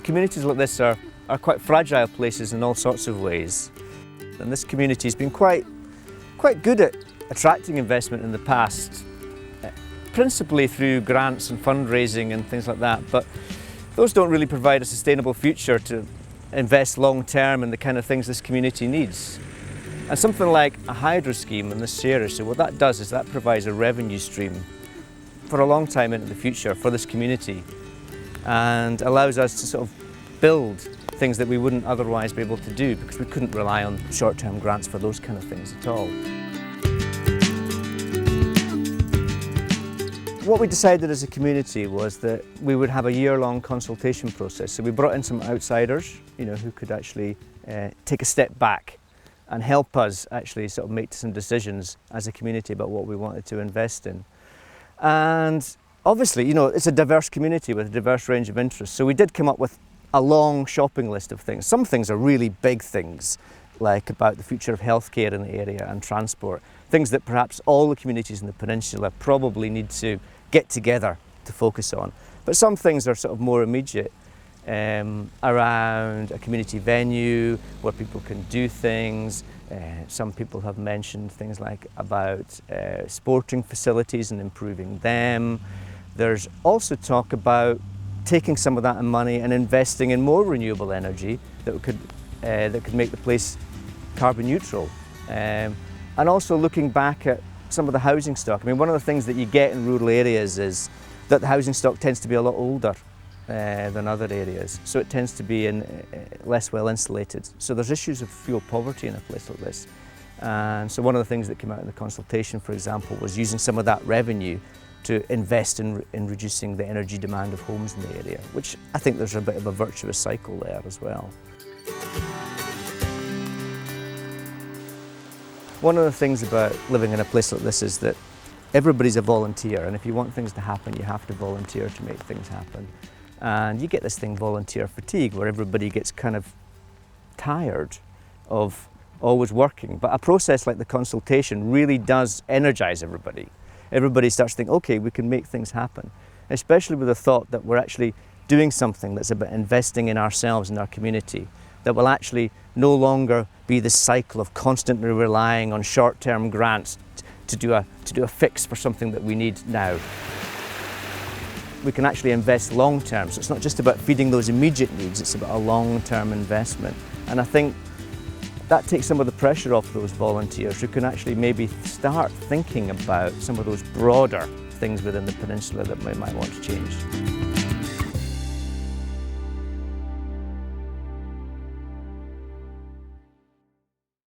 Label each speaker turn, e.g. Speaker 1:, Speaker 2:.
Speaker 1: Communities like this are quite fragile places in all sorts of ways. And this community has been quite good at attracting investment in the past, principally through grants and fundraising and things like that, but those don't really provide a sustainable future to invest long term in the kind of things this community needs. And something like a hydro scheme in this area, so what that does is that provides a revenue stream for a long time into the future for this community and allows us to sort of build things that we wouldn't otherwise be able to do because we couldn't rely on short-term grants for those kind of things at all. What we decided as a community was that we would have a year-long consultation process. So we brought in some outsiders, who could actually take a step back and help us actually sort of make some decisions as a community about what we wanted to invest in. And obviously, it's a diverse community with a diverse range of interests. So we did come up with a long shopping list of things. Some things are really big things, like about the future of healthcare in the area and transport. Things that perhaps all the communities in the peninsula probably need to get together to focus on. But some things are sort of more immediate, around a community venue where people can do things. Some people have mentioned things like about sporting facilities and improving them. There's also talk about taking some of that money and investing in more renewable energy that could make the place carbon neutral. And also looking back at some of the housing stock. I mean, one of the things that you get in rural areas is that the housing stock tends to be a lot older than other areas, so it tends to be less well insulated. So there's issues of fuel poverty in a place like this. And so one of the things that came out in the consultation, for example, was using some of that revenue to invest in reducing the energy demand of homes in the area, which I think there's a bit of a virtuous cycle there as well. One of the things about living in a place like this is that everybody's a volunteer, and if you want things to happen, you have to volunteer to make things happen. And you get this thing, volunteer fatigue, where everybody gets kind of tired of always working. But a process like the consultation really does energize everybody. Everybody starts to think, okay, we can make things happen, especially with the thought that we're actually doing something that's about investing in ourselves and our community, that will actually no longer be this cycle of constantly relying on short-term grants to do a fix for something that we need now. We can actually invest long-term, so it's not just about feeding those immediate needs, it's about a long-term investment. And I think that takes some of the pressure off those volunteers who can actually maybe start thinking about some of those broader things within the peninsula that we might want to change.